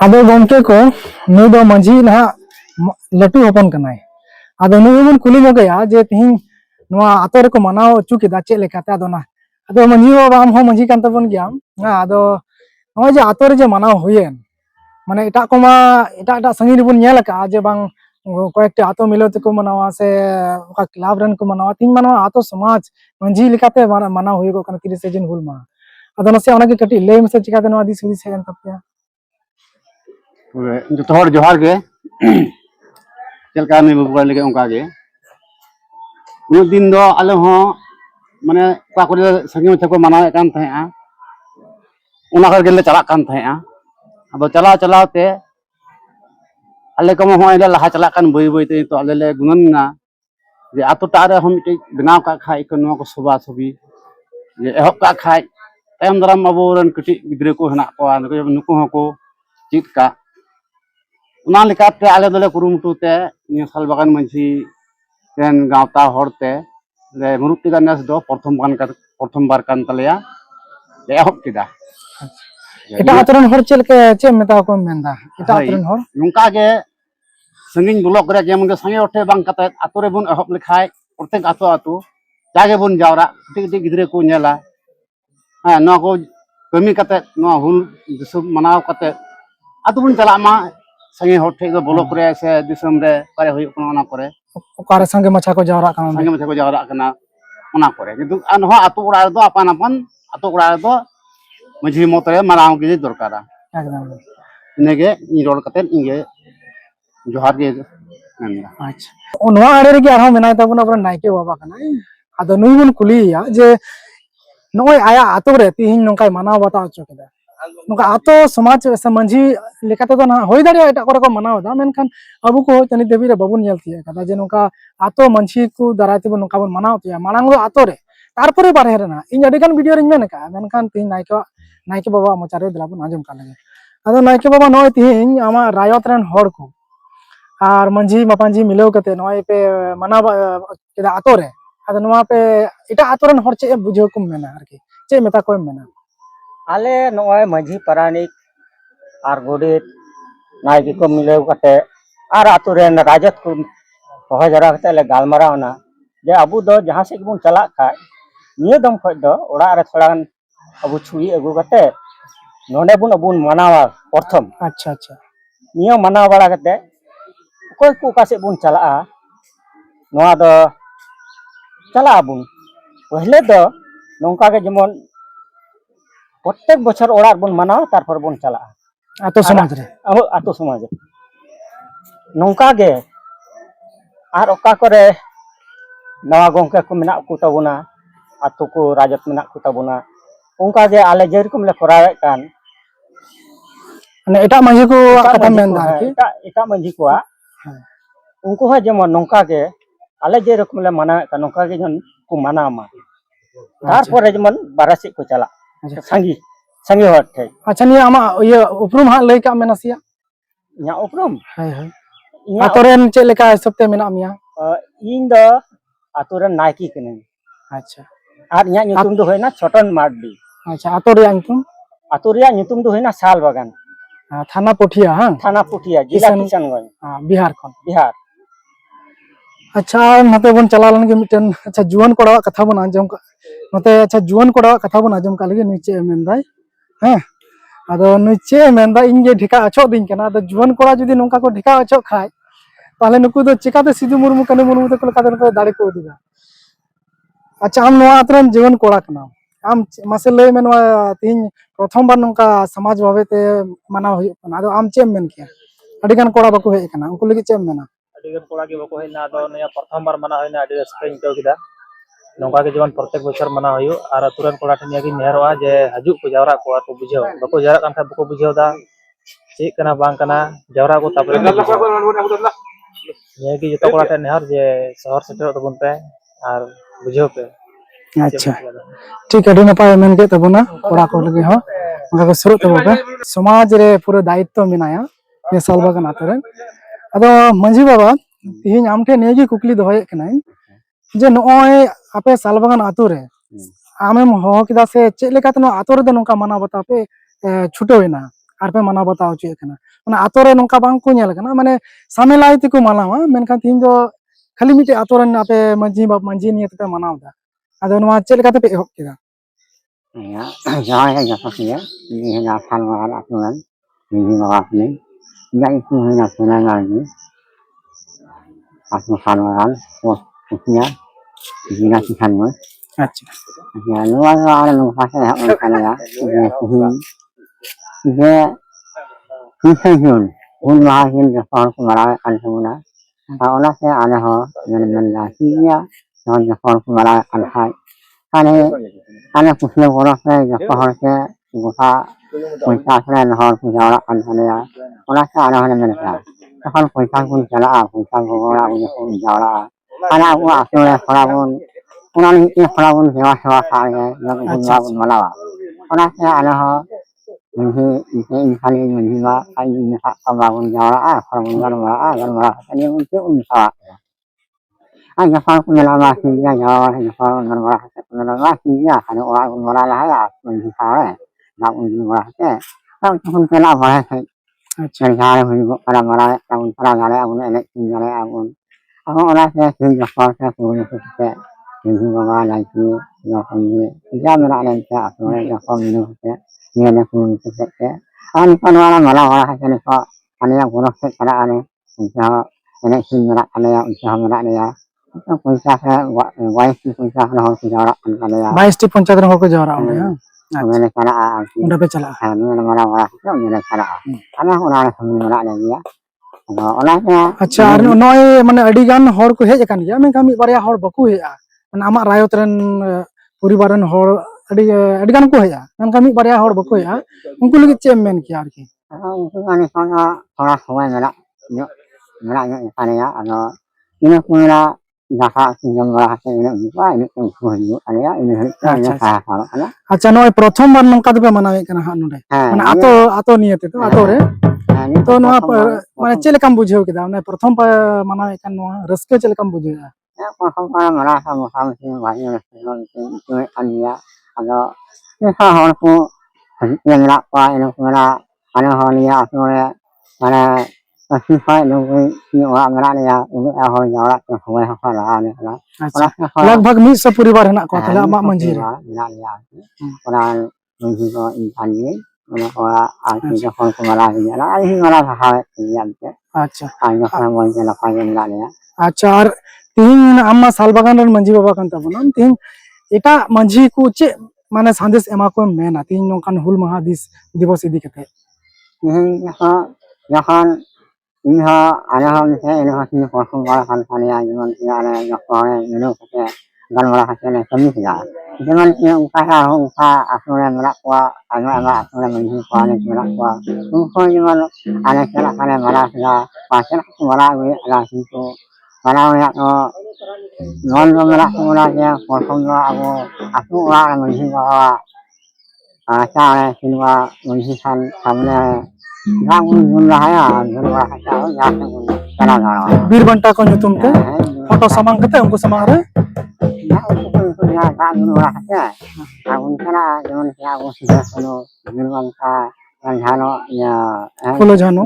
आदो गमके को नुई दो मंझी ना लटू हपन कनाय आदो नुई बन कुली मगया जे तिहिन नोआ आतो रे को मनाव अचु केदा चे लेकाते आदो ना आदो मंझी बाबा आम हो मंझी कान तबन गया ना आदो नोय जे आतो रे जे मनाव हुयेन माने एटा कोमा एटा एटा संगी रिबन नेल का जे बांग कयेकटी आतो मिलो ते को मनावा से ओका क्लब रन को मनावा तिन मनावा आतो समाज मंझी लेकाते मनाव हुय को 30 जून हुल मा आदो नसे ओना के कटी ले मसे चिकाते नोआ दिस हुदिस हेन तपया जो हर जोहार के चलका में बुबा लगे उनका के नु दिन दो आले हो माने का करे संगी मथे को मनावे कान थाया उना कर गेले चला कान थाया अब चला चला ते आले को हो इले लहा चला कान बई बई ते तो आले ले गुनन ना जे आतो टारे हम मिटे बनाव का खाय को नो को सुबा सुबी जे एहब का खाय तायम दराम अबोरन कटी गिद्रे को हना को नुको हको चित का उना लेकाते आले दले कुरुमुटु ते नि साल बागान मंझी तेन गावता हरते ले मुरुक्ति गानस दो प्रथम बार कान तलेया ले एहब किदा एटा आतरन हर चलके चे मेता को मेंदा एटा आतरन हर नुका के संगिन ब्लॉक रे जेमन के संगे ओठे बांग कते आतो रे बुन एहब लेखाय प्रत्येक आतो आतो जागे बुन जावरा टिक गिद्रे को नेला हां नो को कमी कते नो हुल दिसम मनाव कते आतो बुन चला मा संगे होठे को ब्लॉक रे से दिसम रे करे हुय कोना ना करे ओकारे संगे मछा को जावरा काना संगे मथे को जावरा कना ओना करे किंतु अनहो आतो उड़ा दो अपन अपन आतो उड़ा दो मझी मोतरे मनाव के दरकारा एकदम नेगे इ रोड कते इंगे जोहार के अच्छा ओनवा आड़े रे के आरो मेनाय ताबुना पर नायके बाबा कना आदो नुई बन कुलिया जे नोय आया आतो रे तिहिन नोंकाय मनाव बता अचो केदा नोका आतो समाज से मंझी लेकाते तो ना होय दाड़े एटा करे को मनाव दा मेनखान अबु को तनि देबी रे बाबुन नेलतिया कदा जे नोका आतो मंझी को दारायते बन नोका बन मनाव तिया मांग दो आतो रे तारपरे बारे रे ना इन अडिगान वीडियो रे मेन का मेनखान तिहिन नायके बाबा मचारे दिला बन आजम का लगे आदो नायके बाबा नोय तिहिन आमा रायत रेन हर को आर मंझी मापांझी मिलाव कते नोय पे मनाव केदा आतो रे आदो नोआ पे एटा आतो रेन हर चे बुझो को मेना आरकी चे मेता को मेना आले नोय मंझी परानिक आर गोडेत नायकी को मिलाव कते आर आतो रेन राजत को हो जरा कते ले गालमारावना जे अबु दो जहां से बन चला खा निये दम खय दो ओड़ा रे थोड़ान अबु छुई अगु कते नोने बुन मनावा प्रथम अच्छा अच्छा निये मनाव बड़ा कते कोई को का से बुन चला नोआ दो चला बुन पहले दो नोंका के जेमन प्रत्येक बछर ओड़ा बुन मनाव तारपर बुन चला आतो समाज रे आतो समाज नोंका गे आर ओका करे नवा गंके को मेना को तबुना आतो को राजत मेना को तबुना उनका गे आले जेरकम ले करावे कान माने एटा मंझी को कथा मेनदा आरकी एटा मंझी को उनको है जेमन नोंका गे आले जेरकम ले मनावे कान नोंका गे जन को मनामा तारपर जेमन बारासी को चला संगी संगी होते अच्छा निया आमा ये उपरुम हा लई का मेनासिया या उपरुम हाय हाय आतो रेन चे लेका सबते मेना मिया इन द आतो रेन नायकी कने अच्छा आर या nyutum दो होइना छोटन मार्डी अच्छा आतो रे nyutum आतो रे nyutum दो होइना साल बागान थाना पोठिया हां थाना पुटिया जिला किशनगंज हां बिहार खन बिहार अच्छा नते बन चला लन के मिटन अच्छा जुवन कोड़ा कथा बन आजम का नते अच्छा जुवन कोड़ा कथा बन आजम का लगे नीचे मेनदाय हैं आदो नीचे मेनदा इंगे ढिका अचो दिन केना आदो जुवन कोड़ा जदी नोंका को ढिका अचो खाय ताले नुकु दो चिकाते सिधु मुर्मू कने मुर्मू ते को कादर को दाड़े को दिगा अच्छा हम नोआ आतरन जीवन कोड़ा कना आम मासे लय में नोआ तिन प्रथम बार नोंका समाज भावेते माना होय कना आदो आम चेम मेन किया अडिगान कोड़ा बको हे कना उनको लगे चेम मेना अडिगान कोड़ा के बको हेना आदो नया प्रथम बार माना होयना अडि रस्काइन तो किदा नोंका के जीवन प्रत्येक बछर माना होयो आर तुरन कोड़ा ठनिया के नेहरवा जे हजु को जावरा को बुझाव बको जावरा कान बको बुझाव दा चे कना बांग कना जावरा को तापरे ये कि जतो कोड़ा नेहर जे शहर सेटर तबन पे आर बुझाव पे अच्छा ठीक है नपाय मेन के तबना कोड़ा को लगे हो उनका को सुरु तबा समाज रे पूरा दायित्व मिनाया ये साल बागान आतरे अदो मंझी बाबा तिहिन आमठे नेगी कुकली दोहय कनाय जे नोय आपे साल बागान आतो रे आमेम हो किदा से चे लेका तनो आतो रे नोका माना बता पे छुटोयना आर पे माना बताओ चे कना माने आतो रे नोंका बांग को नेल कना माने सामेलाई ते को मानावा मेनखान तीन दो खाली मिटे आतो रे आपे मंजी बाप मंजी नियत पे मानाव दा आदो नोआ चेल काते पे एहब केदा ya jangan ya ya ini hanya kan orang aturan ini orang ini yang itu hanya senang lagi aku kan orang oh punya ini nasi kan mas अच्छा ya luar orang lu pasal ya orang kan ya ini ini pun pun mahal je orang kemarin kan semua kalau nak saya ada ho dengan nasi ya orang kemarin kan hai Ane kusle orang saya japa orang saya buka kuisa saya nahor kuisa orang ane ya orang saya ane ane mereka kalau kuisa pun jalan kuisa orang pun jalan ane aku asal orang pun ini orang pun sewa kaya yang pun malah orang saya ane ho ini kali ini lah ini orang pun jalan orang pun malah ini untuk usaha anh phong cũng là mà thì nhà nhỏ thì phong là mà thì nhà hà nội cũng là mình thì sao đấy làm cũng là thế không phải làm mà अच्छा ngày ra mình cũng làm mà làm ra ông này thì nhà này ông là thế thì nhà phong sẽ cũng như thế thì mà là thì nhà phong thì ra mình lại là rồi nhà phong như thế nhà này cũng như thế anh con mà làm cái này có anh em cũng nó sẽ cái này cho anh thì anh em cho mình lại kuisa saya wais kuisa nahor sejarah kan ya 22 T panchayat रंग को जरा होंगे हां मैंने करा उंडा पे चला मैंने मरा मरा मैंने करा ana orang sambil mara lagi ya olahnya अच्छा आर नय माने अडी गान हर को हेज कान गया मेनका मी बारिया हर बकु हेया माने आमा रायत रेन परिवार रेन हर अडी गान को हेया मेनका मी बारिया हर बकु हेया उनको लगे चे मेन किया आर की itu kan orang semua mera kan ya ini punya Jaka sinjam bahasa ini juga ini kuhyu ada ini hanya salah ana अच्छा नय प्रथम बार नंका दबे मनावे कना हा नडे माने आतो नियते तो आतो रे तो नवा माने चेलकम बुझेउ केदा माने प्रथम मनावे कन नवा रस्के चेलकम बुझेया प्रथम मरा sama sama sih banyak itu ania ada ini hal ku yang apa ini mana ana holia asore mana masih fai ini orang mana ya untuk hal yang orang yang hoi hal ini lah अच्छा लगभग 100 परिवार हेना को तले आमा मंजी रे orang मंजी को इंसान ये orang आदमी जो हल को मरा है ना आई मरा हवा ये अच्छा आइना हम वही ला पाए ना ले अच्छा और तीन आमा सालबागान रन मंजी बाबा कान तबना तीन एटा मंजी को चे माने संदेश एमा को मेना तीन नोकान हुल दिवस इदी कते यहाँ ini ada hal ini hasilnya kosong malah kan ya cuman ya ada yang soalnya ini pakai kan malah hasilnya kami tidak cuman yang usaha asalnya merak kuah anak asalnya menjadi kuah merak kuah mungkin cuman ada cara kan malah sudah pasien malah ada situ malah ya non merak mulanya kosong aku orang menjadi kuah cara semua menjadi samanya बीर बंटा को nyutum te foto samang kete उनको samang re Kulo Jano